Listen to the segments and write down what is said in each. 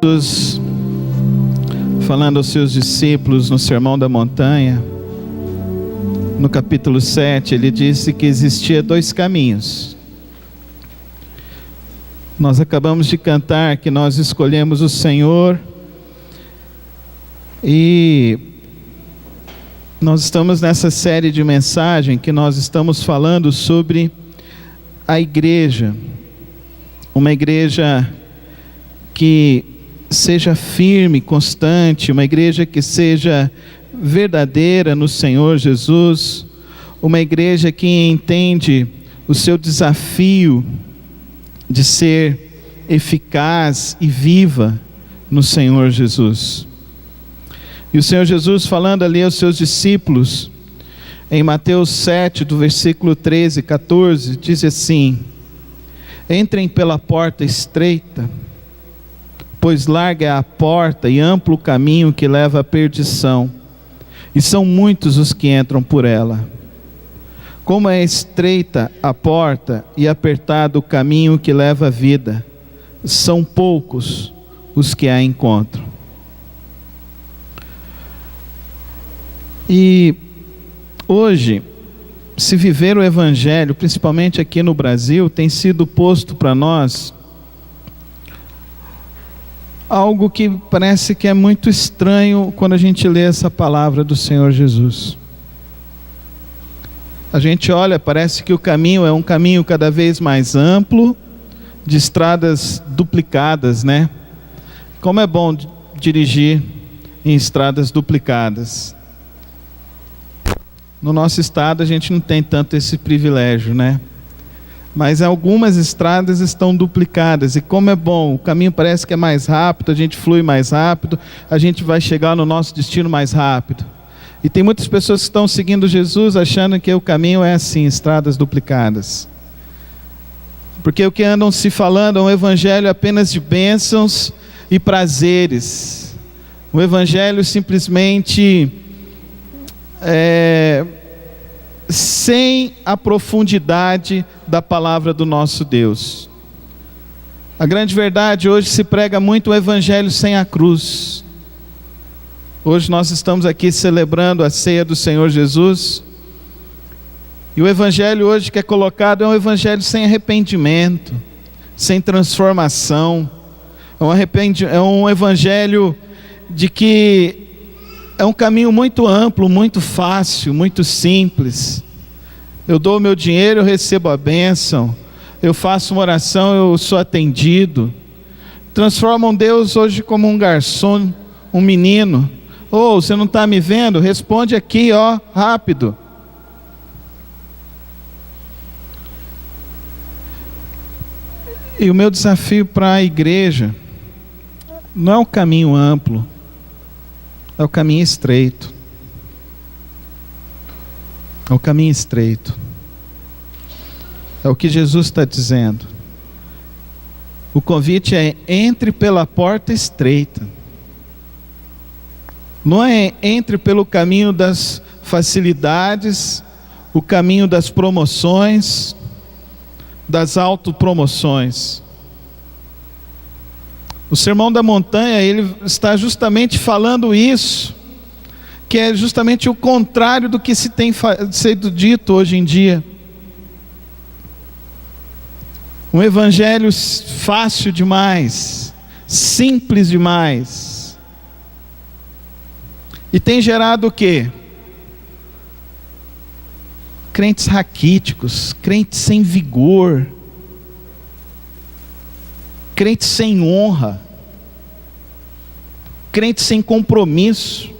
Jesus, falando aos seus discípulos no Sermão da Montanha, no capítulo 7, ele disse que existia dois caminhos. Nós acabamos de cantar que nós escolhemos o Senhor, e nós estamos nessa série de mensagem que nós estamos falando sobre a igreja, uma igreja que seja firme, constante, uma igreja que seja verdadeira no Senhor Jesus, uma igreja que entende o seu desafio de ser eficaz e viva no Senhor Jesus. E o Senhor Jesus, falando ali aos seus discípulos, em Mateus 7, do versículo 13 e 14, diz assim: entrem pela porta estreita, pois larga é a porta e amplo o caminho que leva à perdição, e são muitos os que entram por ela. Como é estreita a porta e apertado o caminho que leva à vida, são poucos os que a encontram. E hoje, se viver o Evangelho, principalmente aqui no Brasil, tem sido posto para nós algo que parece que é muito estranho quando a gente lê essa palavra do Senhor Jesus. A gente olha, parece que o caminho é um caminho cada vez mais amplo, de estradas duplicadas, né? Como é bom dirigir em estradas duplicadas. No nosso estado a gente não tem tanto esse privilégio, né? Mas algumas estradas estão duplicadas, e como é bom, o caminho parece que é mais rápido, a gente flui mais rápido, a gente vai chegar no nosso destino mais rápido. E tem muitas pessoas que estão seguindo Jesus achando que o caminho é assim, estradas duplicadas. Porque o que andam se falando é um evangelho apenas de bênçãos e prazeres. Um evangelho simplesmente sem a profundidade da palavra do nosso Deus. A grande verdade, hoje se prega muito o evangelho sem a cruz. Hoje nós estamos aqui celebrando a ceia do Senhor Jesus, e o evangelho hoje que é colocado é um evangelho sem arrependimento, sem transformação, é um evangelho de que é um caminho muito amplo, muito fácil, muito simples. Eu dou o meu dinheiro, eu recebo a bênção. Eu faço uma oração, eu sou atendido. Transformam Deus hoje como um garçom, um menino. Oh, você não está me vendo? Responde aqui, ó, rápido. E o meu desafio para a igreja não é um caminho amplo, é o caminho estreito. É o caminho estreito. É o que Jesus está dizendo. O convite é: entre pela porta estreita. Não é entre pelo caminho das facilidades, o caminho das promoções, das autopromoções. O Sermão da Montanha, ele está justamente falando isso, que é justamente o contrário do que se tem sido dito hoje em dia. Um evangelho fácil demais, simples demais. E tem gerado o quê? Crentes raquíticos, crentes sem vigor, crente sem honra, crente sem compromisso,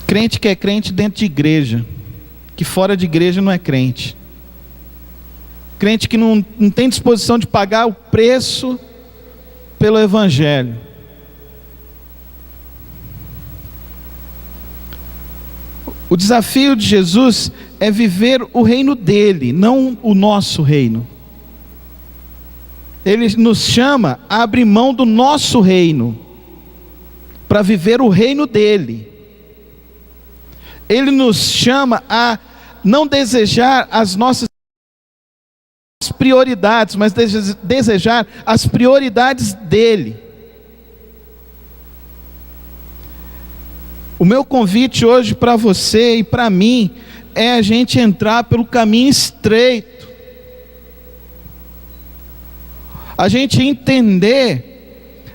crente que é crente dentro de igreja, que fora de igreja não é crente, crente que não tem disposição de pagar o preço pelo evangelho. O desafio de Jesus é viver o reino dele, não o nosso reino. Ele nos chama a abrir mão do nosso reino para viver o reino dele. Ele nos chama a não desejar as nossas prioridades, mas desejar as prioridades dele. O meu convite hoje para você e para mim é a gente entrar pelo caminho estreito. A gente entender,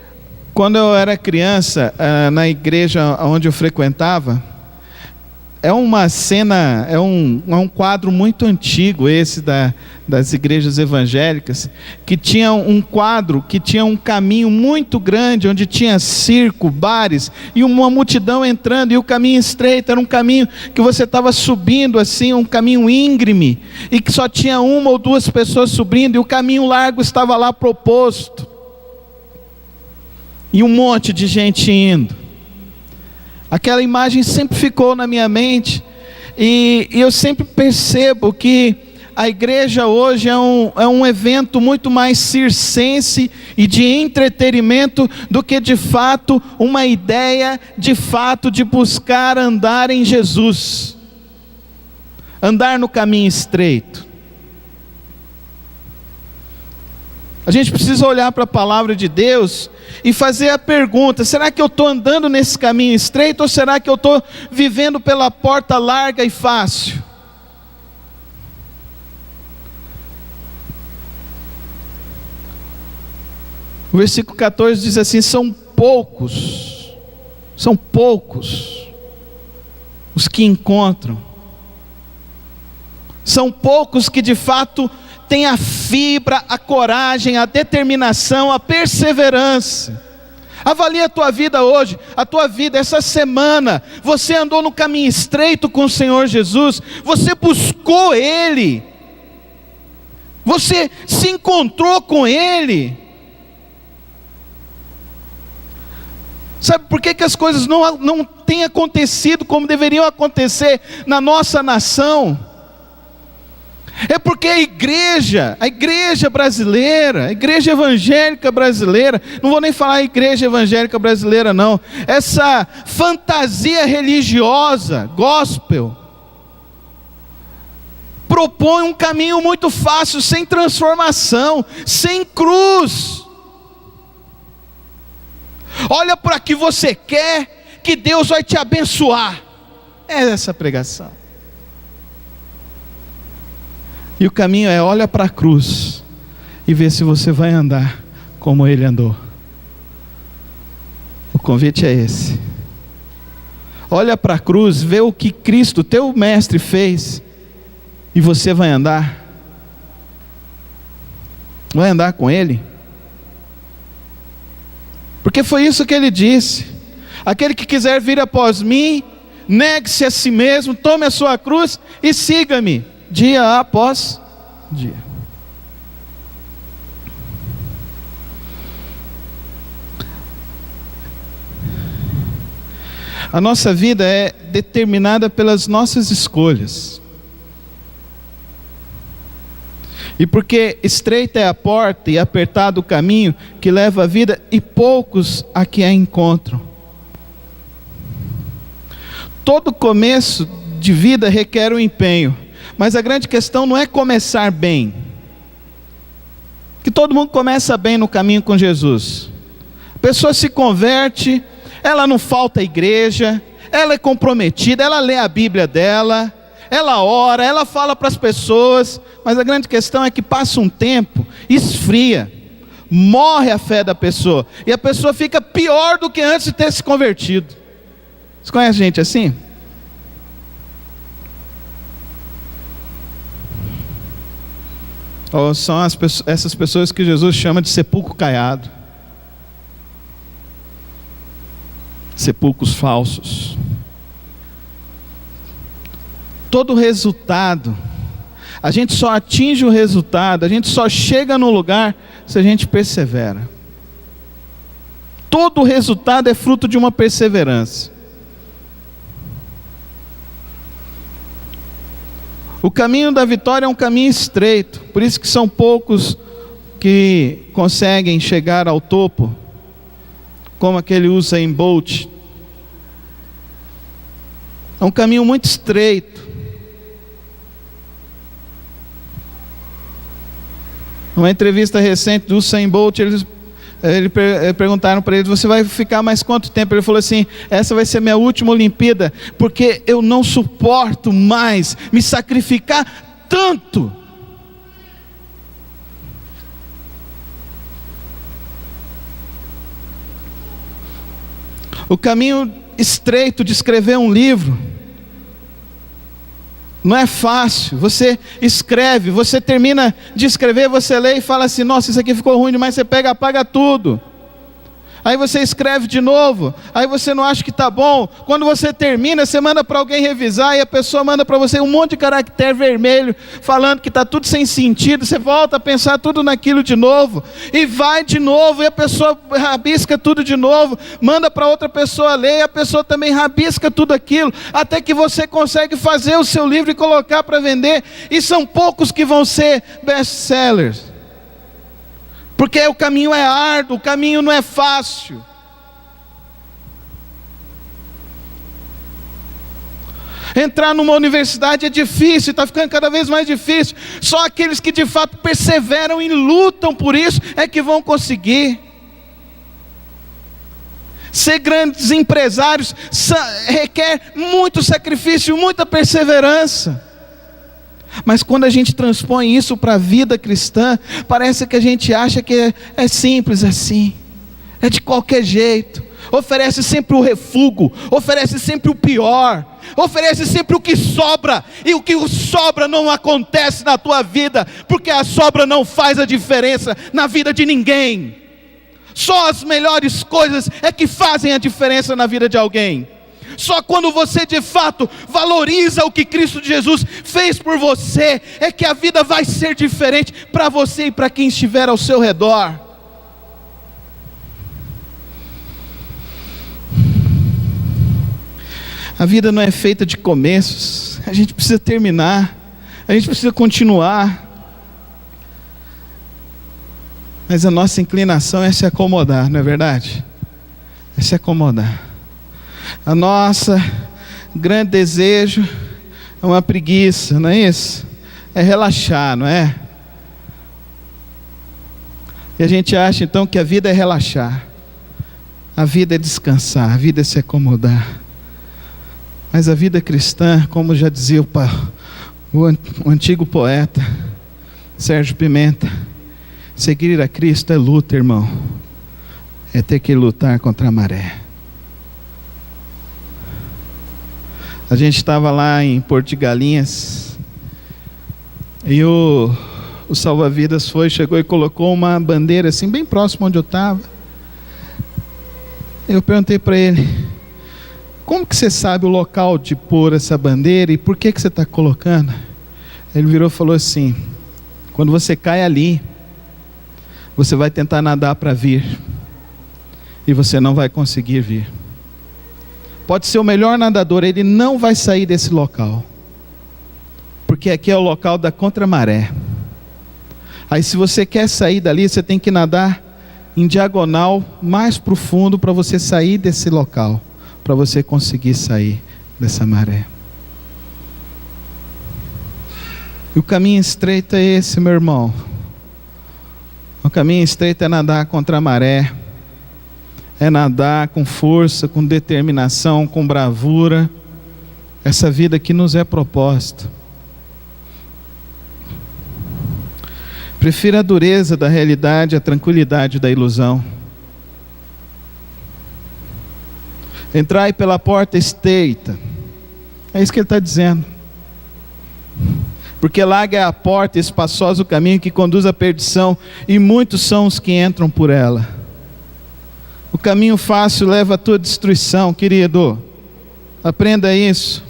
quando eu era criança, na igreja onde eu frequentava, é uma cena, é um quadro muito antigo esse das igrejas evangélicas, que tinha um quadro, que tinha um caminho muito grande, onde tinha circo, bares, e uma multidão entrando, e o caminho estreito era um caminho que você estava subindo assim, um caminho íngreme, e que só tinha uma ou duas pessoas subindo, e o caminho largo estava lá proposto, e um monte de gente indo. Aquela imagem sempre ficou na minha mente, e eu sempre percebo que a igreja hoje é um evento muito mais circense e de entretenimento do que de fato uma ideia de fato de buscar andar em Jesus, andar no caminho estreito. A gente precisa olhar para a palavra de Deus e fazer a pergunta: será que eu estou andando nesse caminho estreito, ou será que eu estou vivendo pela porta larga e fácil? O versículo 14 diz assim: são poucos os que encontram, são poucos que de fato tem a fibra, a coragem, a determinação, a perseverança. Avalie a tua vida hoje, a tua vida essa semana. Você andou no caminho estreito com o Senhor Jesus, você buscou Ele, você se encontrou com Ele. Sabe por que as coisas não têm acontecido como deveriam acontecer na nossa nação? É porque a igreja brasileira, a igreja evangélica brasileira, não vou nem falar igreja evangélica brasileira não, essa fantasia religiosa, gospel, propõe um caminho muito fácil, sem transformação, sem cruz. Olha para que você quer, que Deus vai te abençoar. É essa pregação. E o caminho é: olha para a cruz e vê se você vai andar como Ele andou. O convite é esse. Olha para a cruz, vê o que Cristo, teu mestre, fez, e você vai andar. Vai andar com Ele. Porque foi isso que Ele disse: aquele que quiser vir após mim, negue-se a si mesmo, tome a sua cruz e siga-me, dia após dia. A nossa vida é determinada pelas nossas escolhas. E porque estreita é a porta e apertado o caminho que leva à vida, e poucos a que a encontram. Todo começo de vida requer um empenho. Mas a grande questão não é começar bem, que todo mundo começa bem no caminho com Jesus. A pessoa se converte, ela não falta à igreja, ela é comprometida, ela lê a Bíblia dela, ela ora, ela fala para as pessoas, mas a grande questão é que passa um tempo, esfria, morre a fé da pessoa, e a pessoa fica pior do que antes de ter se convertido. Você conhece gente assim? Ou são essas pessoas que Jesus chama de sepulcro caiado, sepulcros falsos. Todo resultado, a gente só atinge o resultado, a gente só chega no lugar se a gente persevera. Todo resultado é fruto de uma perseverança. O caminho da vitória é um caminho estreito, por isso que são poucos que conseguem chegar ao topo, como aquele Usain Bolt. É um caminho muito estreito. Uma entrevista recente do Usain Bolt, perguntaram para ele: você vai ficar mais quanto tempo? Ele falou assim: essa vai ser minha última Olimpíada, porque eu não suporto mais me sacrificar tanto. O caminho estreito de escrever um livro não é fácil. Você escreve, você termina de escrever, você lê e fala assim: nossa, isso aqui ficou ruim demais. Você pega, apaga tudo. Aí você escreve de novo, aí você não acha que está bom. Quando você termina, você manda para alguém revisar, e a pessoa manda para você um monte de caractere vermelho, falando que está tudo sem sentido. Você volta a pensar tudo naquilo de novo, e vai de novo, e a pessoa rabisca tudo de novo, manda para outra pessoa ler, e a pessoa também rabisca tudo aquilo, até que você consegue fazer o seu livro e colocar para vender, e são poucos que vão ser best-sellers. Porque o caminho é árduo, o caminho não é fácil. Entrar numa universidade é difícil, está ficando cada vez mais difícil. Só aqueles que de fato perseveram e lutam por isso é que vão conseguir. Ser grandes empresários requer muito sacrifício, muita perseverança. Mas quando a gente transpõe isso para a vida cristã, parece que a gente acha que é simples assim, é de qualquer jeito, oferece sempre o refúgio, oferece sempre o pior, oferece sempre o que sobra, e o que sobra não acontece na tua vida, porque a sobra não faz a diferença na vida de ninguém. Só as melhores coisas é que fazem a diferença na vida de alguém. Só quando você de fato valoriza o que Cristo Jesus fez por você, é que a vida vai ser diferente para você e para quem estiver ao seu redor. A vida não é feita de começos, a gente precisa terminar, a gente precisa continuar. Mas a nossa inclinação é se acomodar, não é verdade? É se acomodar. A nossa grande desejo é uma preguiça, não é isso? É relaxar, não é? E a gente acha então que a vida é relaxar, a vida é descansar, a vida é se acomodar. Mas a vida cristã, como já dizia o antigo poeta Sérgio Pimenta, seguir a Cristo é luta, irmão. É ter que lutar contra a maré. A gente estava lá em Porto de Galinhas, e o salva-vidas chegou e colocou uma bandeira assim, bem próximo onde eu estava. Eu perguntei para ele: como que você sabe o local de pôr essa bandeira e por que você está colocando? Ele virou e falou assim: quando você cai ali, você vai tentar nadar para vir, e você não vai conseguir vir. Pode ser o melhor nadador, ele não vai sair desse local, porque aqui é o local da contramaré. Aí se você quer sair dali, você tem que nadar em diagonal mais profundo para você sair desse local, para você conseguir sair dessa maré. E o caminho estreito é esse, meu irmão. O caminho estreito é nadar contra a maré, é nadar com força, com determinação, com bravura, essa vida que nos é proposta. Prefira a dureza da realidade à tranquilidade da ilusão. Entrai pela porta estreita, é isso que ele está dizendo. Porque larga é a porta, espaçosa o caminho que conduz à perdição, e muitos são os que entram por ela. O caminho fácil leva à tua destruição, querido. Aprenda isso.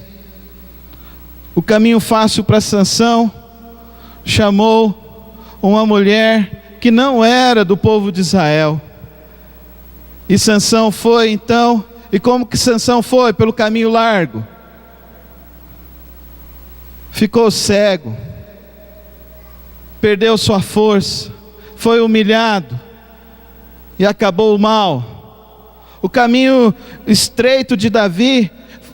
O caminho fácil para Sansão chamou uma mulher que não era do povo de Israel. E Sansão foi então, e como que Sansão foi? Pelo caminho largo. Ficou cego, perdeu sua força, foi humilhado e acabou mal. O caminho estreito de Davi,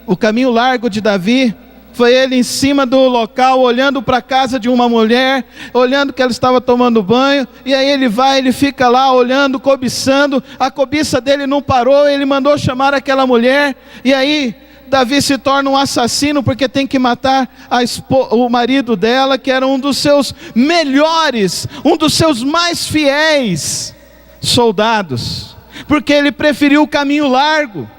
o caminho largo de Davi, Foi ele em cima do local, olhando para a casa de uma mulher, olhando que ela estava tomando banho, e aí ele fica lá olhando, cobiçando, a cobiça dele não parou, ele mandou chamar aquela mulher, e aí Davi se torna um assassino, porque tem que matar o marido dela, que era um dos seus melhores, um dos seus mais fiéis soldados, porque ele preferiu o caminho largo.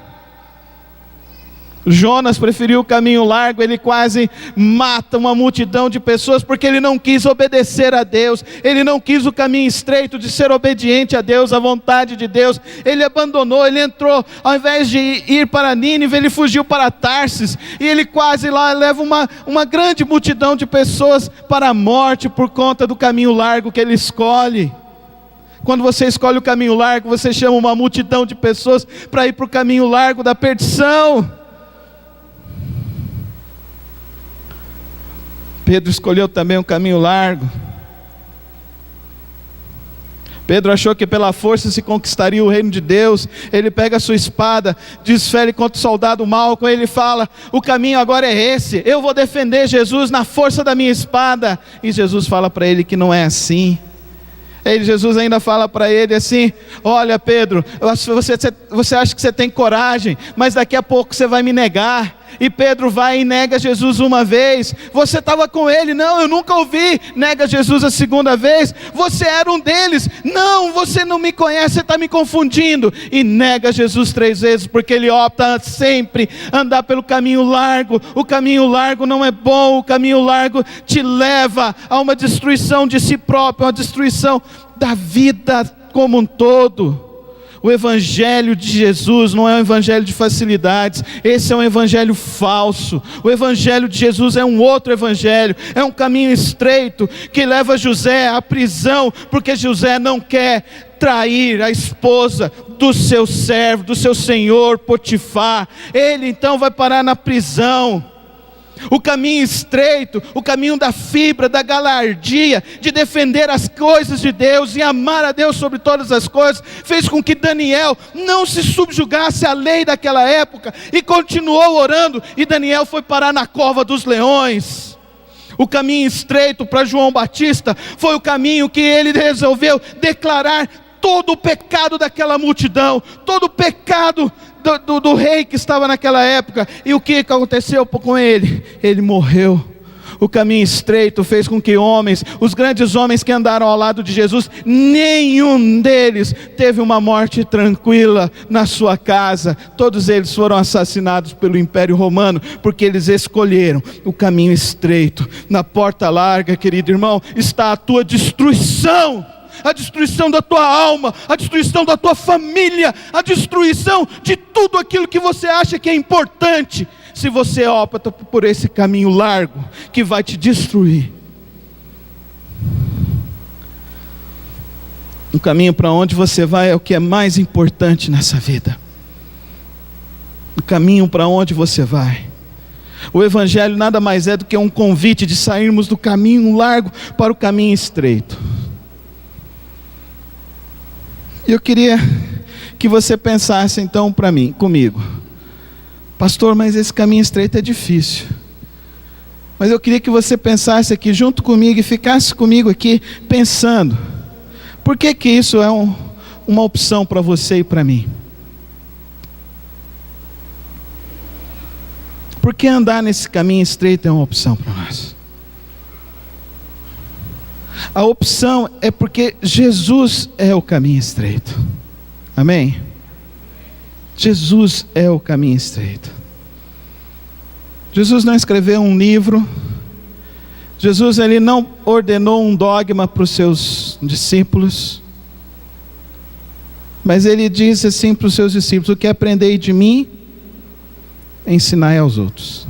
Jonas preferiu o caminho largo, ele quase mata uma multidão de pessoas, porque ele não quis obedecer a Deus, ele não quis o caminho estreito de ser obediente a Deus, à vontade de Deus, ele abandonou, ele entrou, ao invés de ir para Nínive, ele fugiu para Tarsis, e ele quase lá leva uma grande multidão de pessoas para a morte, por conta do caminho largo que ele escolhe. Quando você escolhe o caminho largo, você chama uma multidão de pessoas para ir para o caminho largo da perdição. Pedro escolheu também um caminho largo. Pedro achou que pela força se conquistaria o reino de Deus. Ele pega a sua espada, desfere contra o soldado Malco, ele fala: o caminho agora é esse, eu vou defender Jesus na força da minha espada. E Jesus fala para ele que não é assim. Jesus ainda fala para ele assim: olha Pedro, você acha que você tem coragem, mas daqui a pouco você vai me negar. E Pedro vai e nega Jesus uma vez. Você estava com ele? Não, eu nunca ouvi. Nega Jesus a segunda vez. Você era um deles? Não, você não me conhece, você está me confundindo. E nega Jesus 3 vezes, porque ele opta sempre andar pelo caminho largo. O caminho largo não é bom, o caminho largo te leva a uma destruição de si próprio, uma destruição da vida como um todo. O evangelho de Jesus não é um evangelho de facilidades, esse é um evangelho falso. O evangelho de Jesus é um outro evangelho, é um caminho estreito que leva José à prisão, porque José não quer trair a esposa do seu servo, do seu senhor Potifar. Ele então vai parar na prisão. O caminho estreito, o caminho da fibra, da galardia, de defender as coisas de Deus e amar a Deus sobre todas as coisas, fez com que Daniel não se subjugasse à lei daquela época e continuou orando, e Daniel foi parar na cova dos leões. O caminho estreito para João Batista foi o caminho que ele resolveu declarar todo o pecado daquela multidão, todo o pecado do rei que estava naquela época. E o que aconteceu com ele? Ele morreu. O caminho estreito fez com que os grandes homens que andaram ao lado de Jesus, nenhum deles teve uma morte tranquila na sua casa. Todos eles foram assassinados pelo Império Romano, porque eles escolheram o caminho estreito. Na porta larga, querido irmão, está a tua destruição. A destruição da tua alma, a destruição da tua família, a destruição de tudo aquilo que você acha que é importante, se você opta por esse caminho largo, que vai te destruir. O caminho para onde você vai é o que é mais importante nessa vida. O caminho para onde você vai. O evangelho nada mais é do que um convite de sairmos do caminho largo para o caminho estreito. Eu queria que você pensasse então comigo: pastor, mas esse caminho estreito é difícil. Mas eu queria que você pensasse aqui junto comigo e ficasse comigo aqui pensando: por que isso é uma opção para você e para mim? Por que andar nesse caminho estreito é uma opção para nós? A opção é porque Jesus é o caminho estreito. Amém? Jesus é o caminho estreito. Jesus não escreveu um livro. Jesus ele não ordenou um dogma para os seus discípulos. Mas ele disse assim para os seus discípulos: o que aprendei de mim, ensinai aos outros.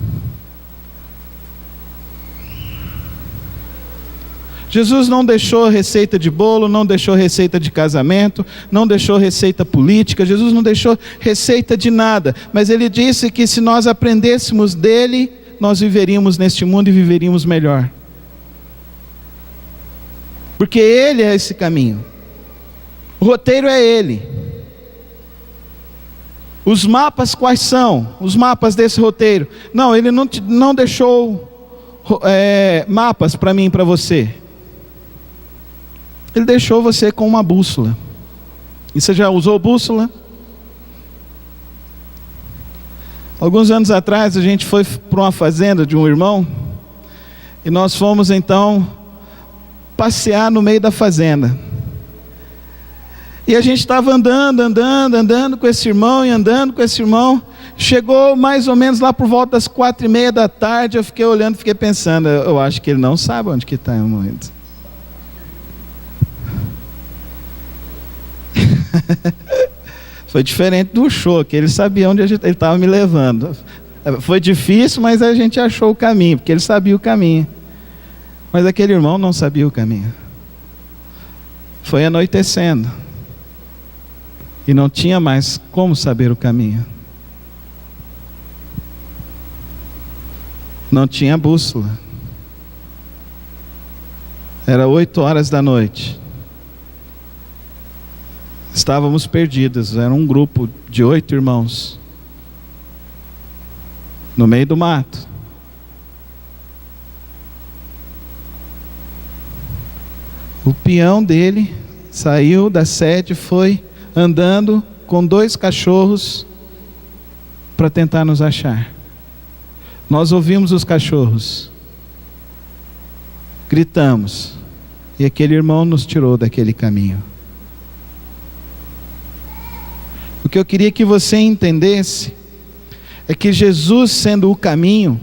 Jesus não deixou receita de bolo, não deixou receita de casamento, não deixou receita política, Jesus não deixou receita de nada, mas ele disse que se nós aprendêssemos dele, nós viveríamos neste mundo e viveríamos melhor. Porque ele é esse caminho. O roteiro é ele. Os mapas quais são? Os mapas desse roteiro? Não, ele não deixou mapas para mim e para você. Ele deixou você com uma bússola. E você já usou bússola? Alguns anos atrás a gente foi para uma fazenda de um irmão, e nós fomos então passear no meio da fazenda. E a gente estava andando com esse irmão, e andando com esse irmão. Chegou mais ou menos lá por volta das 4:30 da tarde, eu fiquei olhando, fiquei pensando, eu acho que ele não sabe onde que está o momento. Foi diferente do show, que ele sabia onde ele estava me levando. Foi difícil, mas a gente achou o caminho, porque ele sabia o caminho. Mas aquele irmão não sabia o caminho. Foi anoitecendo. E não tinha mais como saber o caminho. Não tinha bússola. Era 8 horas da noite. Estávamos perdidos, era um grupo de 8 irmãos, no meio do mato. O peão dele saiu da sede, foi andando com 2 cachorros para tentar nos achar. Nós ouvimos os cachorros, gritamos, e aquele irmão nos tirou daquele caminho. O que eu queria que você entendesse é que Jesus, sendo o caminho,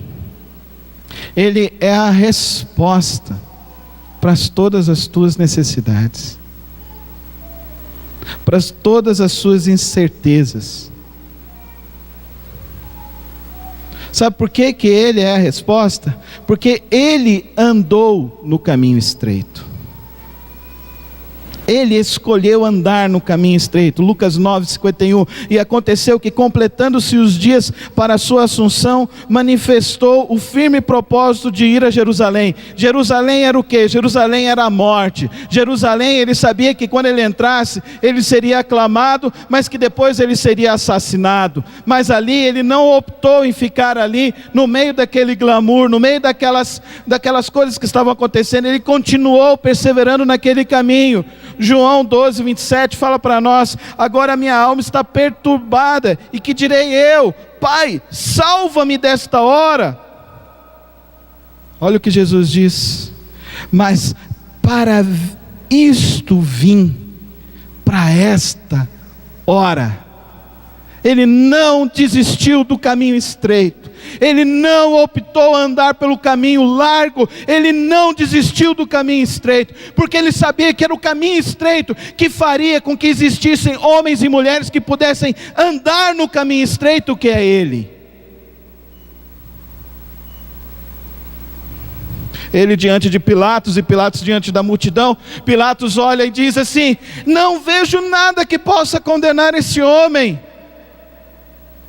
Ele é a resposta para todas as tuas necessidades, para todas as suas incertezas. Sabe por que que Ele é a resposta? Porque Ele andou no caminho estreito. Ele escolheu andar no caminho estreito. Lucas 9:51. E aconteceu que, completando-se os dias para a sua assunção, manifestou o firme propósito de ir a Jerusalém. Jerusalém era o quê? Jerusalém era a morte. Jerusalém, ele sabia que quando ele entrasse, ele seria aclamado, mas que depois ele seria assassinado. Mas ali, ele não optou em ficar ali, no meio daquele glamour, no meio daquelas coisas que estavam acontecendo. Ele continuou perseverando naquele caminho. João 12:27 fala para nós: agora a minha alma está perturbada, e que direi eu? Pai, salva-me desta hora. Olha o que Jesus diz: mas para isto vim, para esta hora. Ele não desistiu do caminho estreito, ele não optou a andar pelo caminho largo, ele não desistiu do caminho estreito, porque ele sabia que era o caminho estreito que faria com que existissem homens e mulheres que pudessem andar no caminho estreito que é ele. Ele diante de Pilatos, e Pilatos diante da multidão. Pilatos olha e diz assim: não vejo nada que possa condenar esse homem.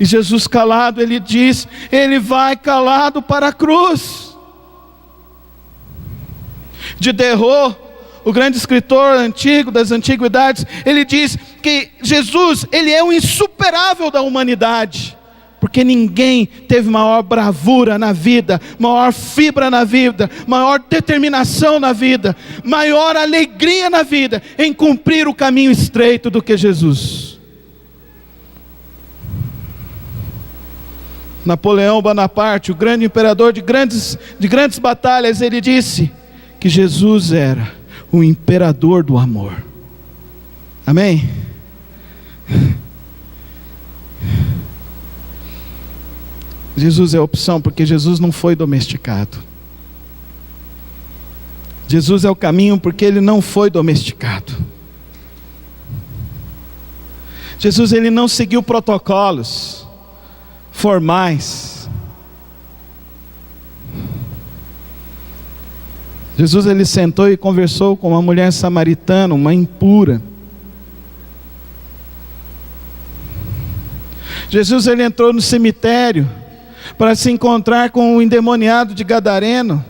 E Jesus calado, ele diz, ele vai calado para a cruz. Diderot, o grande escritor antigo das antiguidades, ele diz que Jesus, ele é o insuperável da humanidade, porque ninguém teve maior bravura na vida, maior fibra na vida, maior determinação na vida, maior alegria na vida em cumprir o caminho estreito do que Jesus. Napoleão Bonaparte, o grande imperador de grandes batalhas, ele disse que Jesus era o imperador do amor. Amém? Jesus é a opção, porque Jesus não foi domesticado. Jesus é o caminho, porque ele não foi domesticado. Jesus, ele não seguiu protocolos formais. Jesus, ele sentou e conversou com uma mulher samaritana, uma impura. Jesus, ele entrou no cemitério para se encontrar com o endemoniado de Gadareno,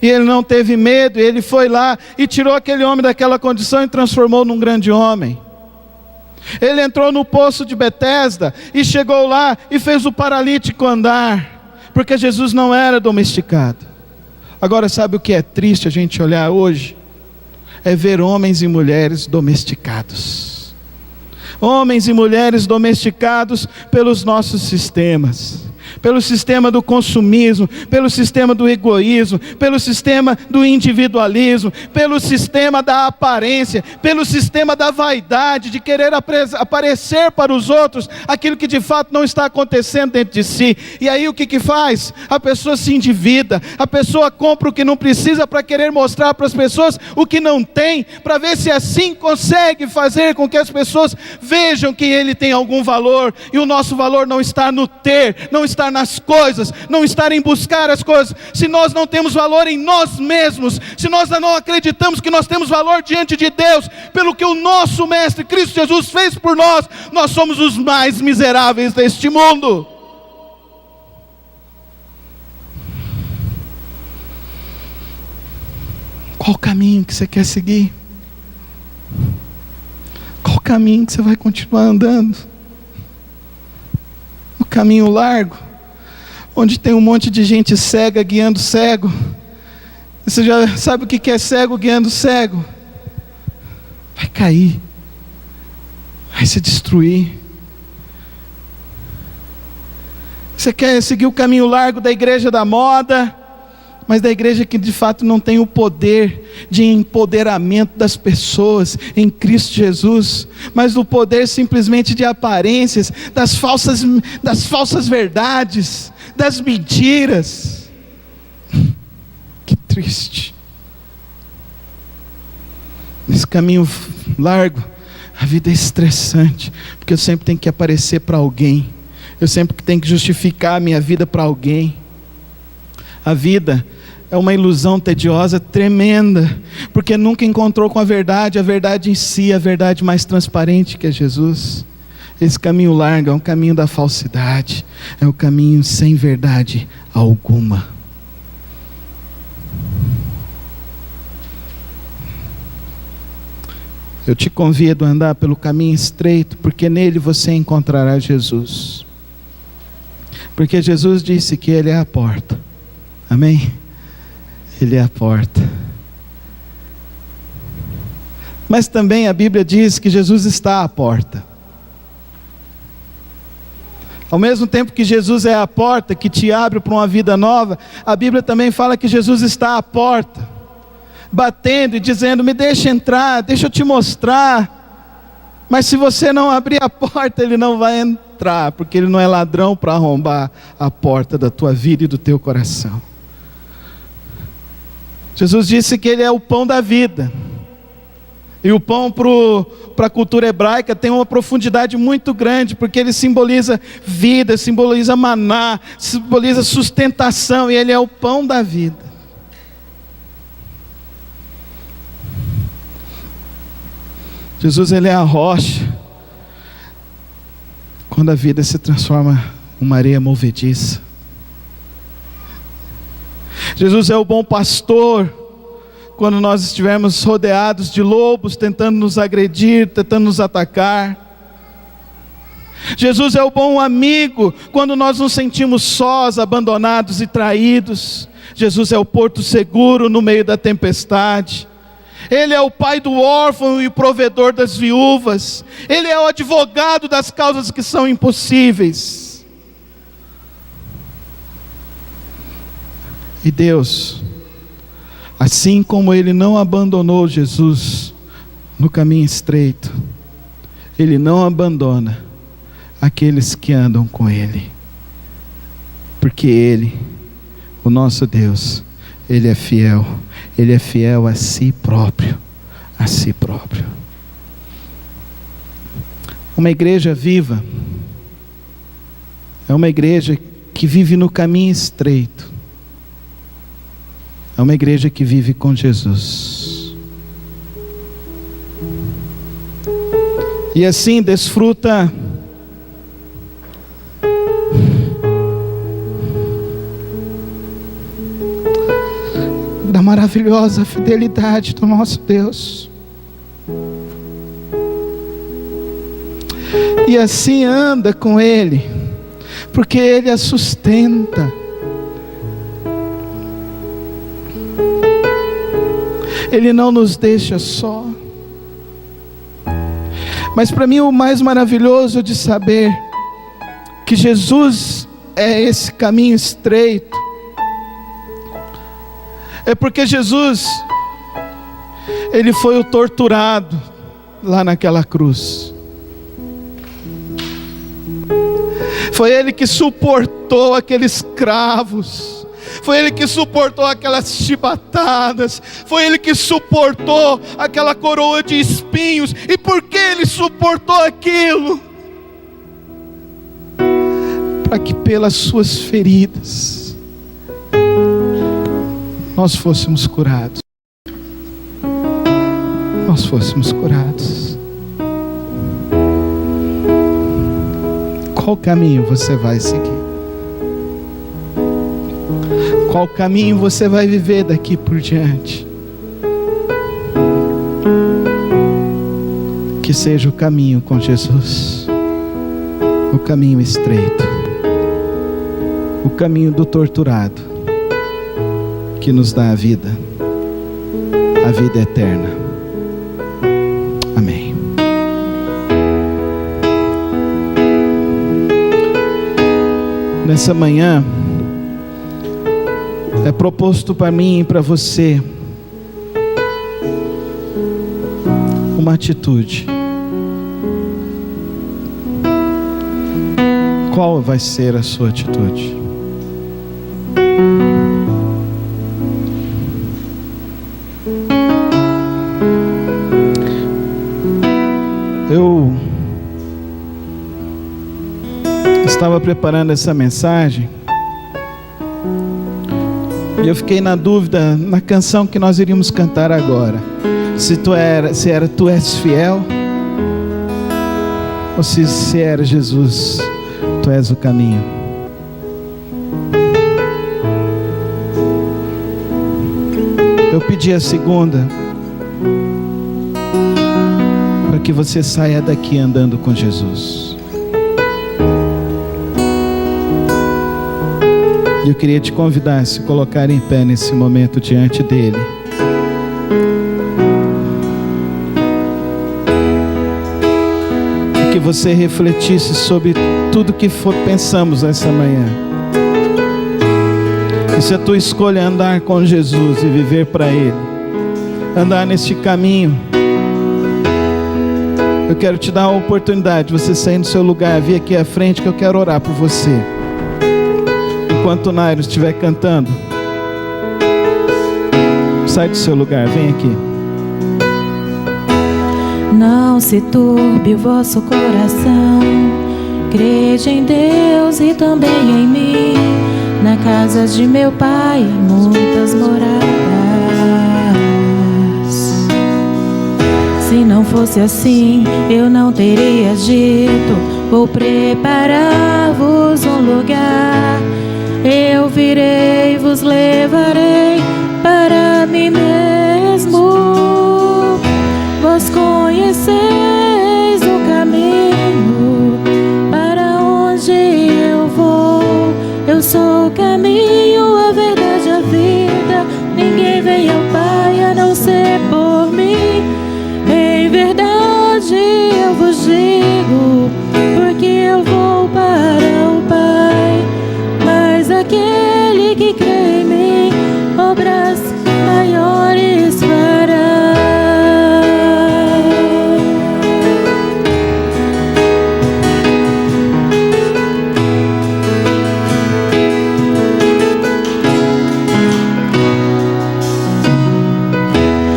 e ele não teve medo, ele foi lá e tirou aquele homem daquela condição e transformou num grande homem. Ele entrou no poço de Betesda e chegou lá e fez o paralítico andar, porque Jesus não era domesticado. Agora, sabe o que é triste a gente olhar hoje? É ver homens e mulheres domesticados. Homens e mulheres domesticados pelos nossos sistemas. Pelo sistema do consumismo, pelo sistema do egoísmo, pelo sistema do individualismo, pelo sistema da aparência, pelo sistema da vaidade, de querer aparecer para os outros aquilo que de fato não está acontecendo dentro de si. E aí o que faz? A pessoa se endivida, a pessoa compra o que não precisa para querer mostrar para as pessoas o que não tem, para ver se assim consegue fazer com que as pessoas vejam que ele tem algum valor. E o nosso valor não está no ter, não está nas coisas, não estar em buscar as coisas. Se nós não temos valor em nós mesmos, se nós não acreditamos que nós temos valor diante de Deus, pelo que o nosso Mestre Cristo Jesus fez por nós, nós somos os mais miseráveis deste mundo. Qual o caminho que você quer seguir? Qual o caminho que você vai continuar andando? O caminho largo, onde tem um monte de gente cega guiando cego. Você já sabe o que é cego guiando cego? Vai cair, vai se destruir. Você quer seguir o caminho largo da igreja da moda, mas da igreja que de fato não tem o poder de empoderamento das pessoas em Cristo Jesus, mas o poder simplesmente de aparências, das falsas verdades, das mentiras. Que triste. Nesse caminho largo, a vida é estressante, porque eu sempre tenho que aparecer para alguém, eu sempre tenho que justificar a minha vida para alguém. A vida é uma ilusão tediosa tremenda, porque nunca encontrou com a verdade em si, a verdade mais transparente que é Jesus. Esse caminho largo é um caminho da falsidade, é um caminho sem verdade alguma. Eu te convido a andar pelo caminho estreito, porque nele você encontrará Jesus. Porque Jesus disse que Ele é a porta. Amém? Ele é a porta. Mas também a Bíblia diz que Jesus está à porta. Ao mesmo tempo que Jesus é a porta que te abre para uma vida nova, a Bíblia também fala que Jesus está à porta, batendo e dizendo: me deixa entrar, deixa eu te mostrar. Mas se você não abrir a porta, Ele não vai entrar, porque Ele não é ladrão para arrombar a porta da tua vida e do teu coração. Jesus disse que Ele é o pão da vida. E o pão para a cultura hebraica tem uma profundidade muito grande, porque ele simboliza vida, simboliza maná, simboliza sustentação, e Ele é o pão da vida. Jesus, Ele é a rocha. Quando a vida se transforma em uma areia movediça. Jesus é o bom pastor. Quando nós estivermos rodeados de lobos, tentando nos agredir, tentando nos atacar. Jesus é o bom amigo, quando nós nos sentimos sós, abandonados e traídos. Jesus é o porto seguro no meio da tempestade. Ele é o pai do órfão e o provedor das viúvas. Ele é o advogado das causas que são impossíveis. E Deus, assim como Ele não abandonou Jesus no caminho estreito, Ele não abandona aqueles que andam com Ele. Porque Ele, o nosso Deus, Ele é fiel. Ele é fiel a si próprio. A si próprio. Uma igreja viva é uma igreja que vive no caminho estreito. É uma igreja que vive com Jesus. E assim desfruta da maravilhosa fidelidade do nosso Deus. E assim anda com Ele, porque Ele a sustenta. Ele não nos deixa só. Mas para mim o mais maravilhoso de saber que Jesus é esse caminho estreito, é porque Jesus, Ele foi o torturado lá naquela cruz. Foi Ele que suportou aqueles cravos, foi Ele que suportou aquelas chibatadas, foi Ele que suportou aquela coroa de espinhos. E por que Ele suportou aquilo? Para que pelas suas feridas nós fôssemos curados. Nós fôssemos curados. Qual caminho você vai seguir? Qual caminho você vai viver daqui por diante? Que seja o caminho com Jesus, o caminho estreito, o caminho do torturado, que nos dá a vida eterna. Amém. Nessa manhã, é proposto para mim e para você uma atitude. Qual vai ser a sua atitude? Eu estava preparando essa mensagem e eu fiquei na dúvida na canção que nós iríamos cantar agora, se era Tu És Fiel, ou se era Jesus, Tu és o caminho. Eu pedi a segunda, para que você saia daqui andando com Jesus. E eu queria te convidar a se colocar em pé nesse momento diante dele. E que você refletisse sobre tudo que pensamos essa manhã. E se a tua escolha é andar com Jesus e viver para Ele, andar neste caminho, eu quero te dar a oportunidade de você sair do seu lugar, vir aqui à frente, que eu quero orar por você. Enquanto o Nairo estiver cantando, sai do seu lugar, vem aqui. Não se turbe o vosso coração, crede em Deus e também em mim. Na casa de meu Pai há muitas moradas. Se não fosse assim, eu não teria dito: vou preparar-vos um lugar. Eu virei e vos levarei para mim mesmo. Vós conheceis o caminho para onde eu vou. Eu sou o caminho, a verdade, a vida. Ninguém vem ao Pai a não ser por mim. Em verdade eu vos digo, porque eu vou para o Pai. Mas aquele que crê em mim, obras maiores fará.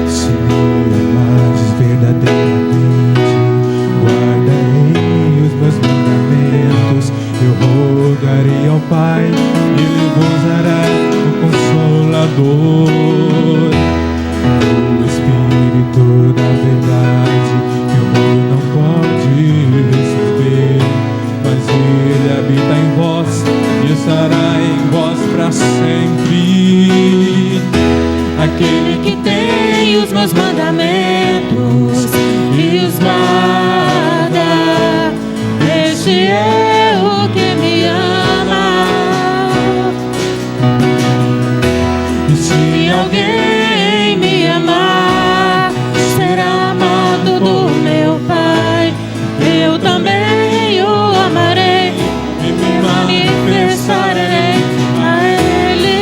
Se me amares verdadeiramente, guardarei os meus mandamentos. Eu rogarei ao Pai, Ele vos dará o Consolador, o Espírito da verdade, que o mundo não pode receber, mas Ele habita em vós e estará em vós para sempre. Aquele que tem os meus mandamentos e os guarda, se é o que me ama. E se Alguém me amar, será amado do meu Pai. Eu também o amarei, me manifestarei a Ele.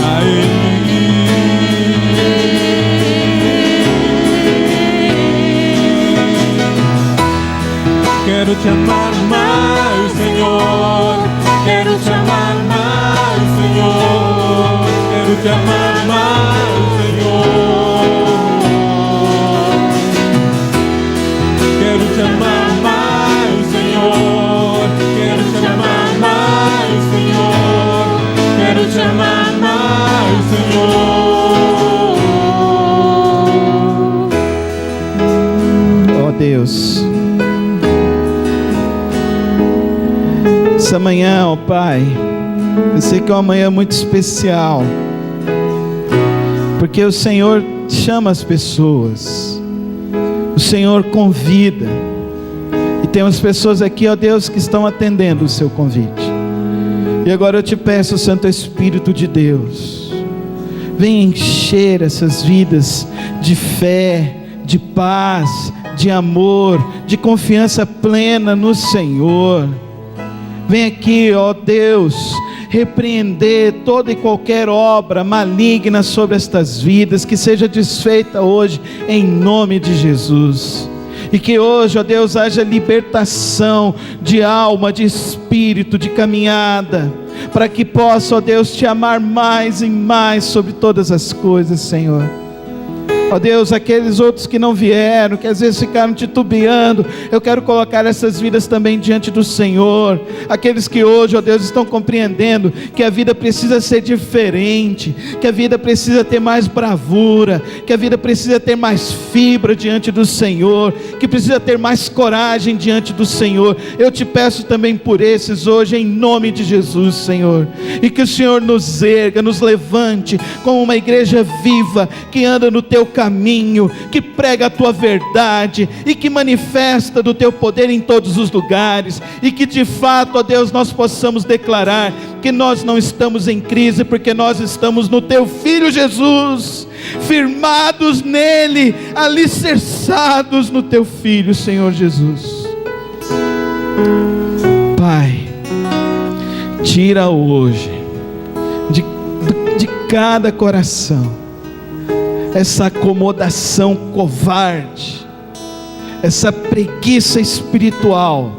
a Ele. Quero te amar mais, Senhor. Quero te amar mais, Senhor. Quero te amar mais, Senhor. Quero te amar mais, Senhor. Quero te amar mais, Senhor. Quero te amar mais, Senhor. Ó Deus, essa manhã, ó Pai, eu sei que é uma manhã muito especial, porque o Senhor chama as pessoas, o Senhor convida, e temos pessoas aqui, ó Deus, que estão atendendo o seu convite. E agora eu te peço, Santo Espírito de Deus, vem encher essas vidas de fé, de paz, de amor, de confiança plena no Senhor. Vem aqui, ó Deus, repreender toda e qualquer obra maligna sobre estas vidas, que seja desfeita hoje, em nome de Jesus. E que hoje, ó Deus, haja libertação de alma, de espírito, de caminhada, para que possa, ó Deus, te amar mais e mais sobre todas as coisas, Senhor. Ó Deus, aqueles outros que não vieram, que às vezes ficaram titubeando, eu quero colocar essas vidas também diante do Senhor. Aqueles que hoje, ó Deus, estão compreendendo que a vida precisa ser diferente, que a vida precisa ter mais bravura, que a vida precisa ter mais fibra diante do Senhor, que precisa ter mais coragem diante do Senhor. Eu te peço também por esses hoje, em nome de Jesus, Senhor. E que o Senhor nos erga, nos levante como uma igreja viva, que anda no teu caminho, que prega a tua verdade e que manifesta do teu poder em todos os lugares, e que de fato, ó Deus, nós possamos declarar que nós não estamos em crise, porque nós estamos no teu Filho Jesus, firmados nele, alicerçados no teu Filho, Senhor Jesus. Pai, tira hoje de cada coração essa acomodação covarde, essa preguiça espiritual.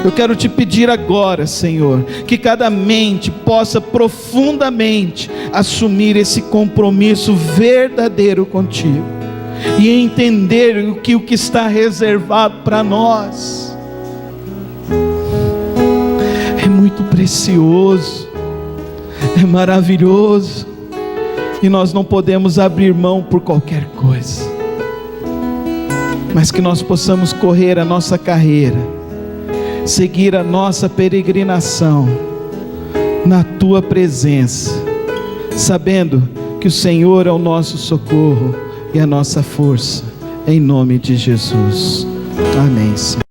Eu quero te pedir agora, Senhor, que cada mente possa profundamente assumir esse compromisso verdadeiro contigo, e entender o que está reservado para nós. É muito precioso, é maravilhoso, e nós não podemos abrir mão por qualquer coisa, mas que nós possamos correr a nossa carreira, seguir a nossa peregrinação na tua presença, sabendo que o Senhor é o nosso socorro e a nossa força, em nome de Jesus. Amém, Senhor.